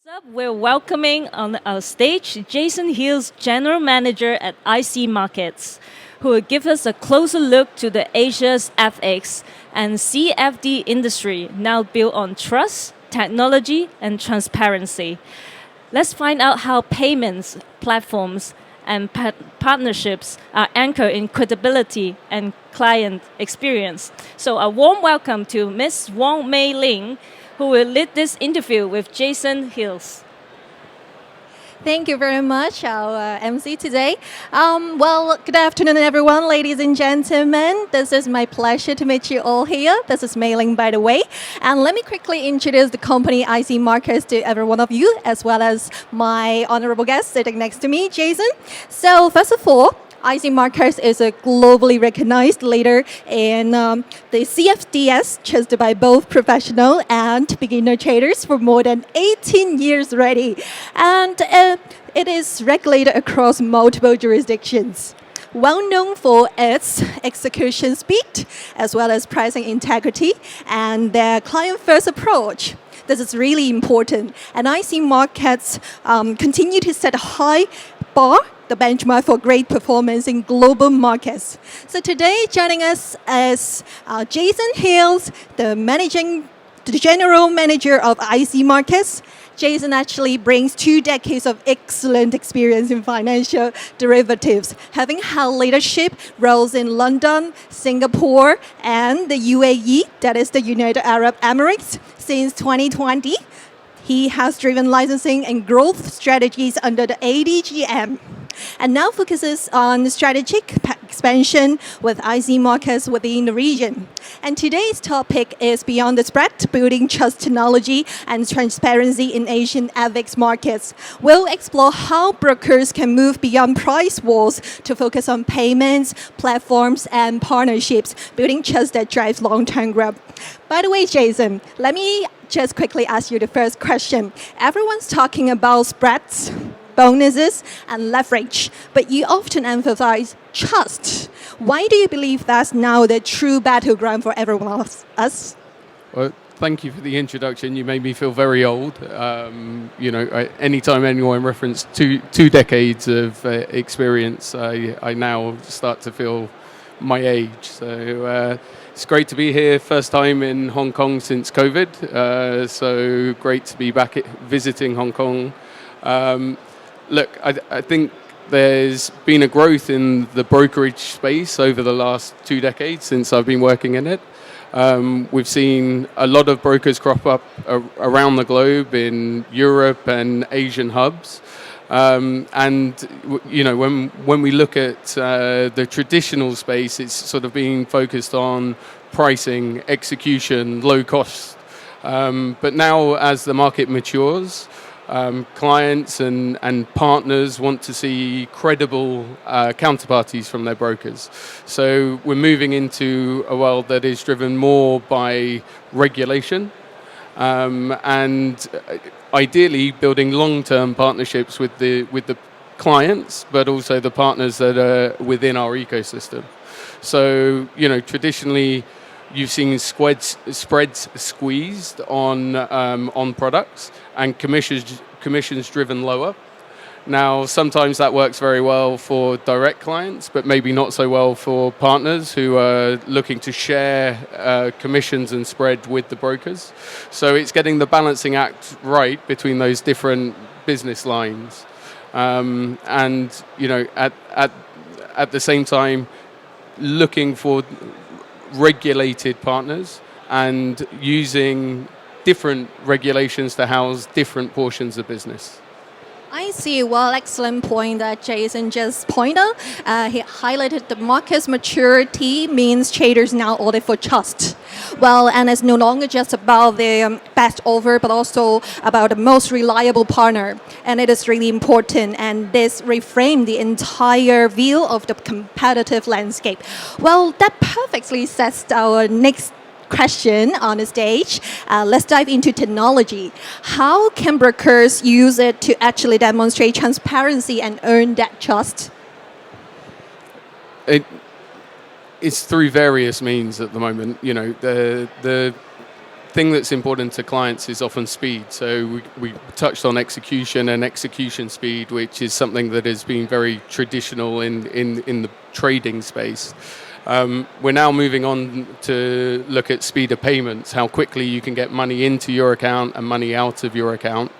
Up, we're welcoming on our stage Jason Hughes, General Manager at IC Markets, who will give us a closer look to the Asia's FX and CFD industry, now built on trust, technology, and transparency. Let's find out how payments, platforms, and partnerships are anchored in credibility and client experience. So, a warm welcome to Ms. Wong Mei Ling, who will lead this interview with Jason Hills. Thank you very much, our MC today. Good afternoon, everyone, ladies and gentlemen. This is my pleasure to meet you all here. This is Mei Ling, by the way. And let me quickly introduce the company IC Markets to every one of you, as well as my honorable guest sitting next to me, Jason. So, first of all, IC Markets is a globally recognized leader in the CFDs, chosen by both professional and beginner traders for more than 18 years already. And it is regulated across multiple jurisdictions. Well known for its execution speed, as well as pricing integrity and their client-first approach. This is really important. And IC Markets continue to set a high bar, the benchmark for great performance in global markets. So today, joining us is Jason Hills, the General Manager of IC Markets. Jason actually brings 2 decades of excellent experience in financial derivatives, having held leadership roles in London, Singapore, and the UAE, that is the United Arab Emirates, since 2020. He has driven licensing and growth strategies under the ADGM, and now focuses on strategic expansion with IC Markets within the region. And today's topic is Beyond the Spread, Building Trust Technology and Transparency in Asian FX Markets. We'll explore how brokers can move beyond price wars to focus on payments, platforms, and partnerships, building trust that drives long-term growth. By the way, Jason, let me just quickly ask you the first question. Everyone's talking about spreads, bonuses, and leverage, but you often emphasize trust. Why do you believe that's now the true battleground for everyone else? Us? Well, thank you for the introduction. You made me feel very old. Anytime anyone referenced two decades of experience, I now start to feel my age. So it's great to be here. First time in Hong Kong since COVID. So great to be back visiting Hong Kong. Look, I think there's been a growth in the brokerage space over the last 2 decades since I've been working in it. We've seen a lot of brokers crop up around the globe in Europe and Asian hubs. When we look at the traditional space, it's sort of being focused on pricing, execution, low cost. But now as the market matures, clients and partners want to see credible counterparties from their brokers. So we're moving into a world that is driven more by regulation and ideally building long-term partnerships with the clients, but also the partners that are within our ecosystem. So, traditionally, you've seen spreads squeezed on products and commissions driven lower. Now, sometimes that works very well for direct clients, but maybe not so well for partners who are looking to share commissions and spread with the brokers. So it's getting the balancing act right between those different business lines. At the same time, looking for regulated partners and using different regulations to house different portions of business. I see. Well, excellent point that Jason just pointed out. He highlighted the market's maturity means traders now audit for trust. Well, and it's no longer just about the best offer, but also about the most reliable partner. And it is really important. And this reframed the entire view of the competitive landscape. Well, that perfectly sets our next question on the stage. Let's dive into technology. How can brokers use it to actually demonstrate transparency and earn that trust? It's through various means at the moment. The thing that's important to clients is often speed. So we touched on execution and execution speed, which is something that has been very traditional in the trading space. We're now moving on to look at speed of payments, how quickly you can get money into your account and money out of your account.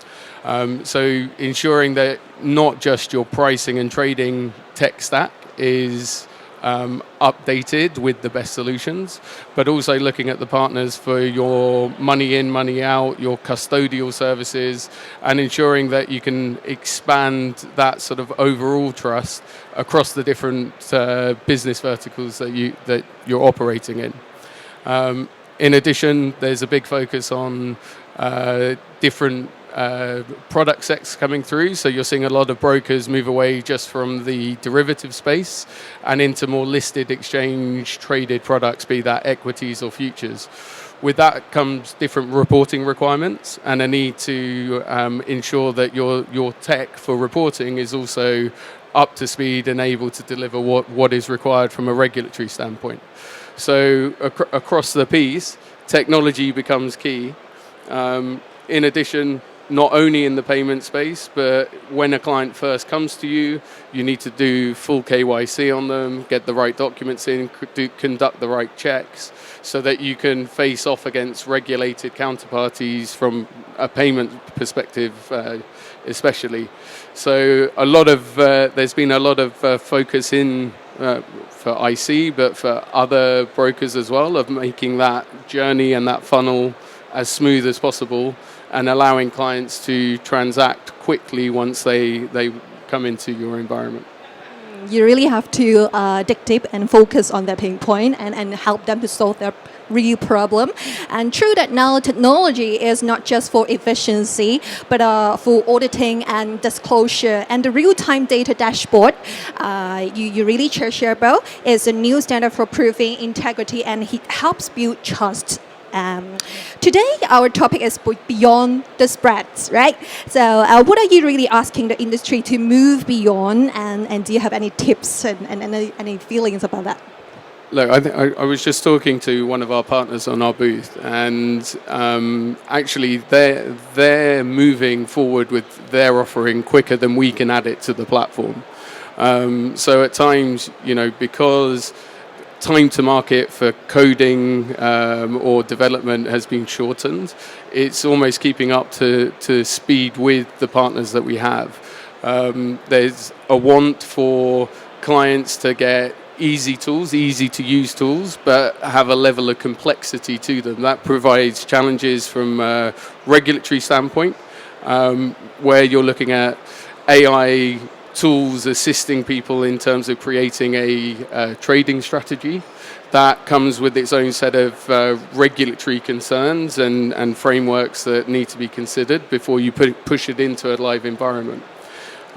So ensuring that not just your pricing and trading tech stack is updated with the best solutions, but also looking at the partners for your money in, money out, your custodial services, and ensuring that you can expand that sort of overall trust across the different business verticals that you're operating in. In addition, there's a big focus on different product sets coming through. So you're seeing a lot of brokers move away just from the derivative space and into more listed exchange traded products, be that equities or futures. With that comes different reporting requirements and a need to ensure that your tech for reporting is also up to speed and able to deliver what is required from a regulatory standpoint. So across the piece, technology becomes key. In addition, not only in the payment space, but when a client first comes to you, you need to do full KYC on them, get the right documents in, conduct the right checks, so that you can face off against regulated counterparties from a payment perspective, especially. So there's been a lot of focus in for IC, but for other brokers as well, of making that journey and that funnel as smooth as possible, and allowing clients to transact quickly once they come into your environment. You really have to dig deep and focus on their pain point and help them to solve their real problem. And true that now technology is not just for efficiency, but for auditing and disclosure. And the real-time data dashboard you really share about is a new standard for proving integrity, and it helps build trust. Today, our topic is beyond the spreads, right? So what are you really asking the industry to move beyond, and do you have any tips and any feelings about that? Look, I was just talking to one of our partners on our booth, and actually they're moving forward with their offering quicker than we can add it to the platform. So at times, because time to market for coding or development has been shortened, it's almost keeping up to speed with the partners that we have. There's a want for clients to get easy tools, easy to use tools, but have a level of complexity to them. That provides challenges from a regulatory standpoint, where you're looking at AI tools assisting people in terms of creating a trading strategy. That comes with its own set of regulatory concerns and frameworks that need to be considered before you push it into a live environment.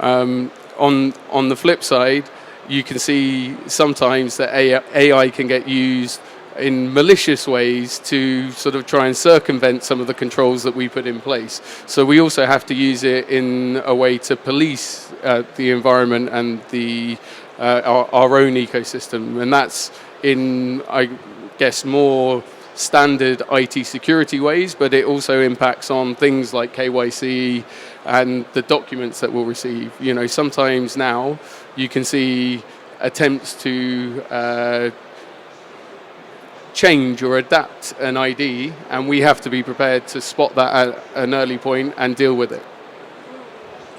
On the flip side, you can see sometimes that AI can get used in malicious ways to sort of try and circumvent some of the controls that we put in place. So we also have to use it in a way to police the environment and our own ecosystem. And that's in, I guess, more standard IT security ways, but it also impacts on things like KYC and the documents that we'll receive. Sometimes now you can see attempts to change or adapt an ID, and we have to be prepared to spot that at an early point and deal with it.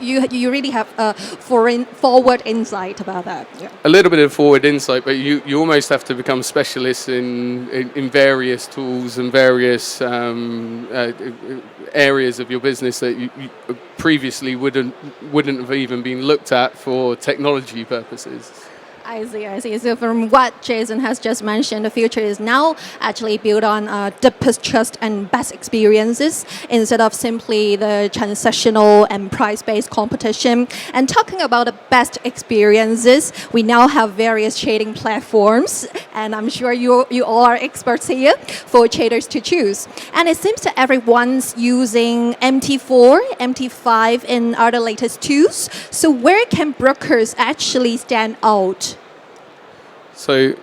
You really have a forward insight about that. Yeah. A little bit of forward insight, but you almost have to become specialists in various tools and various areas of your business that you previously wouldn't have even been looked at for technology purposes. I see. So from what Jason has just mentioned, the future is now actually built on deepest trust and best experiences instead of simply the transactional and price-based competition. And talking about the best experiences, we now have various trading platforms, and I'm sure you all are experts here for traders to choose. And it seems that everyone's using MT4, MT5, and other latest tools. So where can brokers actually stand out? So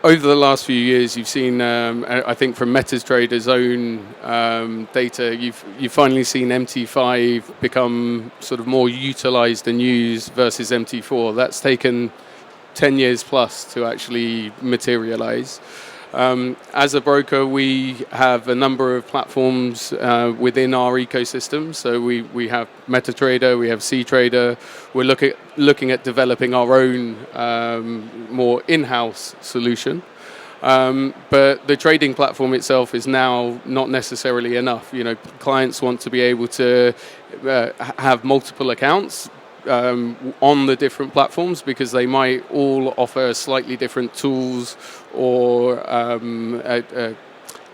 over the last few years, you've seen, I think, from MetaTrader's own data, you've finally seen MT5 become sort of more utilized and used versus MT4. That's taken 10 years plus to actually materialize. As a broker, we have a number of platforms within our ecosystem. So we have MetaTrader, we have CTrader. We're looking at developing our own more in-house solution. But the trading platform itself is now not necessarily enough. You know, clients want to be able to have multiple accounts on the different platforms because they might all offer slightly different tools or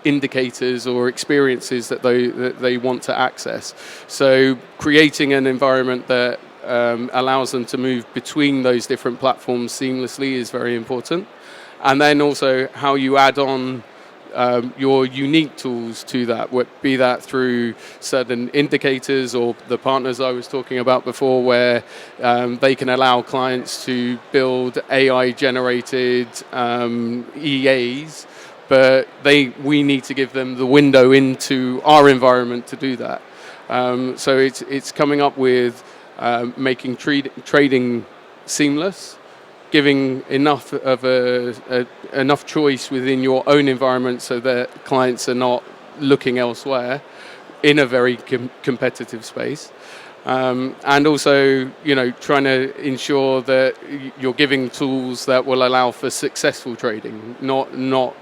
indicators or experiences that they want to access. So creating an environment that allows them to move between those different platforms seamlessly is very important. And then also how you add on your unique tools to that, be that through certain indicators or the partners I was talking about before, where they can allow clients to build AI-generated EAs, but we need to give them the window into our environment to do that. So it's coming up with making trading seamless, giving enough of enough choice within your own environment so that clients are not looking elsewhere in a very competitive space, and also trying to ensure that you're giving tools that will allow for successful trading, not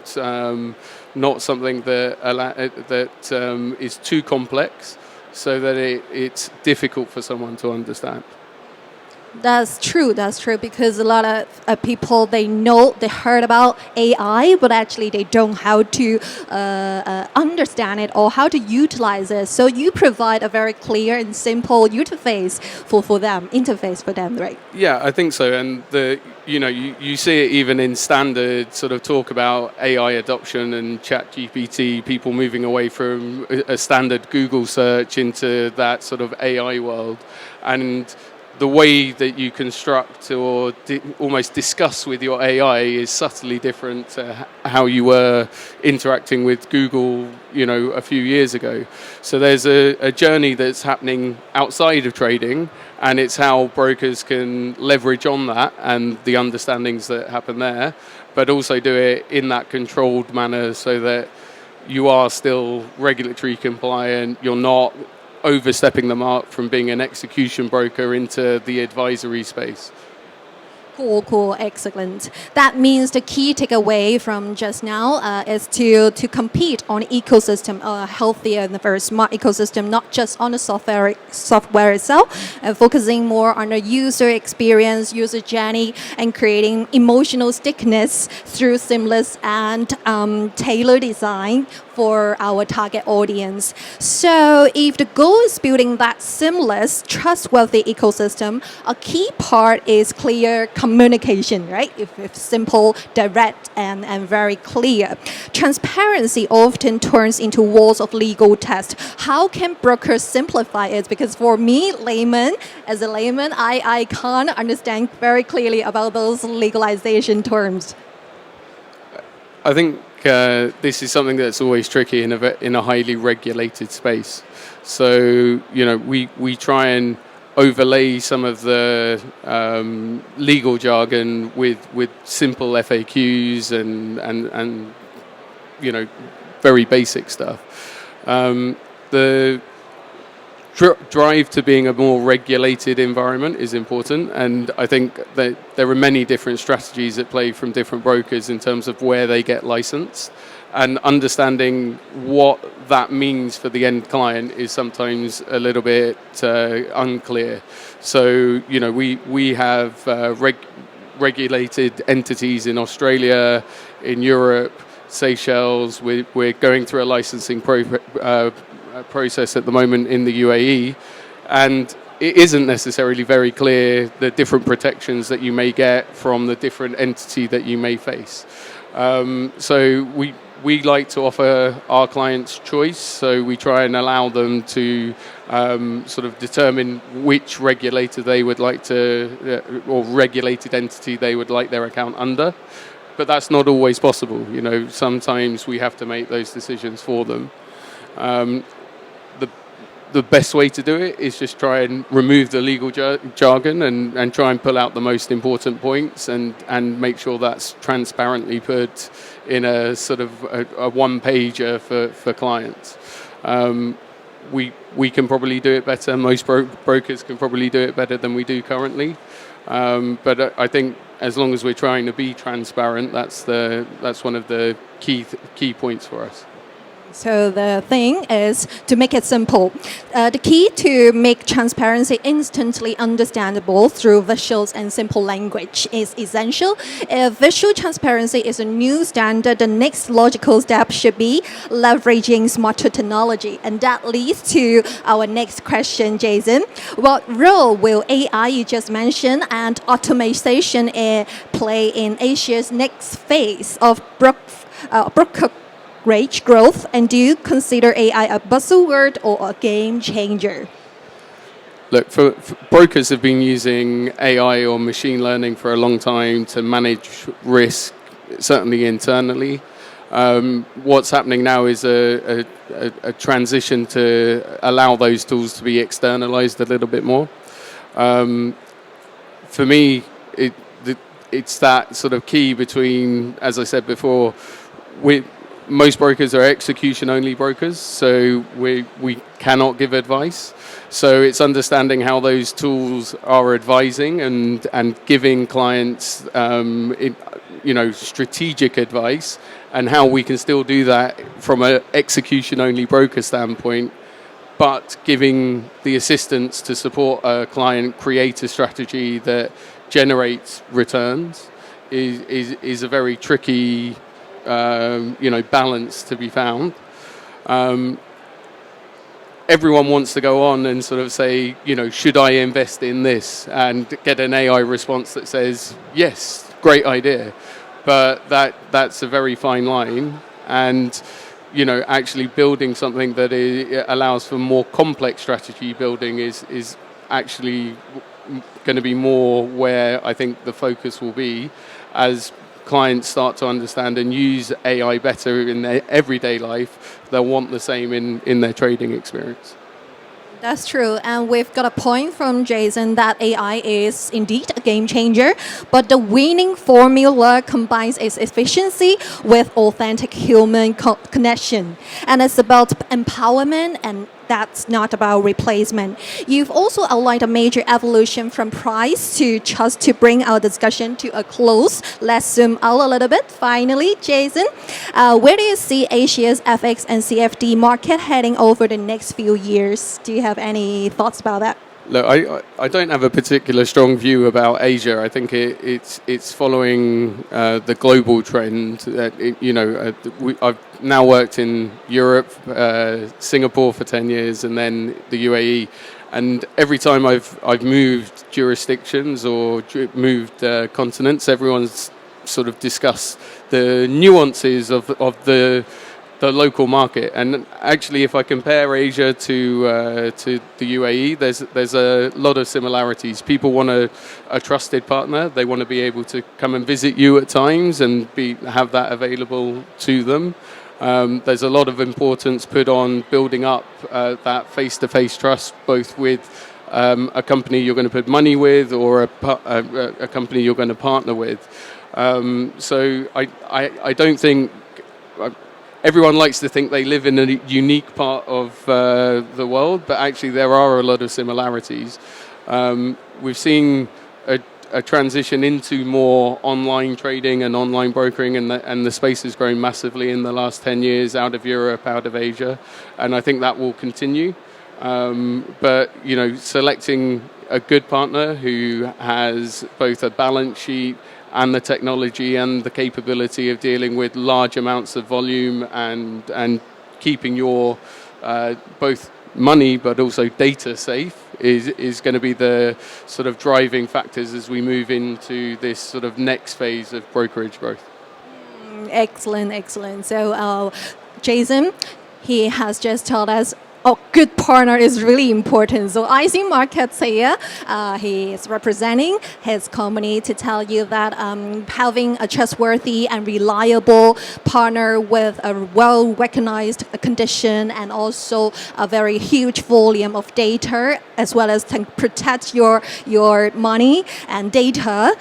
something that is too complex so that it's difficult for someone to understand. That's true, because a lot of people, they heard about AI, but actually they don't know how to understand it or how to utilize it. So you provide a very clear and simple interface for them, right? Yeah, I think so. And you see it even in standard sort of talk about AI adoption and ChatGPT, people moving away from a standard Google search into that sort of AI world. And the way that you construct or almost discuss with your AI is subtly different to how you were interacting with Google, a few years ago. So there's a journey that's happening outside of trading, and it's how brokers can leverage on that and the understandings that happen there, but also do it in that controlled manner so that you are still regulatory compliant, you're not overstepping the mark from being an execution broker into the advisory space. Cool, excellent. That means the key takeaway from just now is to compete on ecosystem, a healthier and very smart ecosystem, not just on the software itself, and focusing more on the user experience, user journey, and creating emotional stickiness through seamless and tailored design for our target audience. So if the goal is building that seamless, trustworthy ecosystem, a key part is clear communication, right? If simple, direct, and very clear. Transparency often turns into walls of legal text. How can brokers simplify it? Because for me, as a layman, I can't understand very clearly about those legalization terms. I think this is something that's always tricky in a highly regulated space. So we try and overlay some of the legal jargon with simple FAQs and very basic stuff. The drive to being a more regulated environment is important, and I think that there are many different strategies at play from different brokers in terms of where they get licensed, and understanding what that means for the end client is sometimes a little bit unclear. So we have regulated entities in Australia, in Europe, Seychelles. We're going through a licensing process at the moment in the UAE, and it isn't necessarily very clear the different protections that you may get from the different entity that you may face. So we like to offer our clients choice, so we try and allow them to sort of determine which regulator they would like to, or regulated entity they would like their account under. but that's not always possible. You know, sometimes we have to make those decisions for them. The the best way to do it is just try and remove the legal jargon and try and pull out the most important points and make sure that's transparently put in a sort of a one-pager for clients. We can probably do it better. Most brokers can probably do it better than we do currently. But I think as long as we're trying to be transparent, that's one of the key points for us. So the thing is to make it simple. The key to make transparency instantly understandable through visuals and simple language is essential. If visual transparency is a new standard, the next logical step should be leveraging smarter technology. And that leads to our next question, Jason. What role will AI you just mentioned and automation play in Asia's next phase of brokerage growth, and do you consider AI a buzzword or a game changer? Look, for brokers have been using AI or machine learning for a long time to manage risk, certainly internally. What's happening now is a transition to allow those tools to be externalized a little bit more. For me, it's that sort of key between, as I said before, most brokers are execution-only brokers, so we cannot give advice. So it's understanding how those tools are advising and giving clients, strategic advice, and how we can still do that from an execution-only broker standpoint, but giving the assistance to support a client create a strategy that generates returns is a very tricky balance to be found. Everyone wants to go on and sort of say, should I invest in this, and get an AI response that says, yes, great idea. But that's a very fine line. And, actually building something that allows for more complex strategy building is actually going to be more where I think the focus will be as clients start to understand and use AI better in their everyday life. They'll want the same in their trading experience. That's true, and we've got a point from Jason that AI is indeed a game changer, but the winning formula combines its efficiency with authentic human connection, and it's about empowerment, and that's not about replacement. You've also outlined a major evolution from price to trust to bring our discussion to a close. Let's zoom out a little bit. Finally, Jason, where do you see Asia's FX and CFD market heading over the next few years? Do you have any thoughts about that? Look, I don't have a particular strong view about Asia. I think it's following the global trend. I've now worked in Europe, Singapore for 10 years, and then the UAE. And every time I've moved jurisdictions or moved continents, everyone's sort of discussed the nuances of the local market. And actually, if I compare Asia to the UAE, there's a lot of similarities. People want a trusted partner. They want to be able to come and visit you at times and have that available to them. There's a lot of importance put on building up that face-to-face trust, both with a company you're going to put money with or a company you're going to partner with. So I don't think... Everyone likes to think they live in a unique part of the world, but actually there are a lot of similarities. We've seen a transition into more online trading and online brokering, and the space has grown massively in the last 10 years out of Europe, out of Asia, and I think that will continue. But, selecting a good partner who has both a balance sheet and the technology and the capability of dealing with large amounts of volume and keeping your both money but also data safe is going to be the sort of driving factors as we move into this sort of next phase of brokerage growth. Excellent. So Jason, he has just told us a good partner is really important. So IC Markets here, he is representing his company to tell you that having a trustworthy and reliable partner with a well-recognized condition and also a very huge volume of data, as well as to protect your money and data,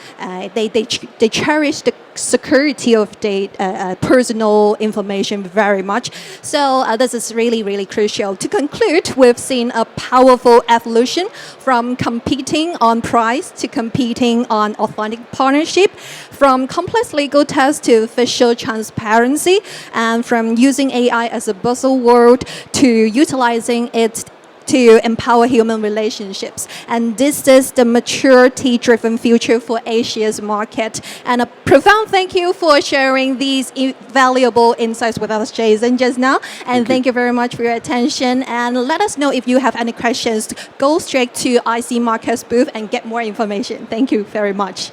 they cherish the security of data, personal information very much. So this is really, really crucial. To conclude, we've seen a powerful evolution from competing on price to competing on authentic partnership, from complex legal tests to official transparency, and from using AI as a buzzword to utilizing it to empower human relationships. And this is the maturity-driven future for Asia's market. And a profound thank you for sharing these valuable insights with us, Jason, just now. And thank you very much for your attention. And let us know if you have any questions. Go straight to IC Markets booth and get more information. Thank you very much.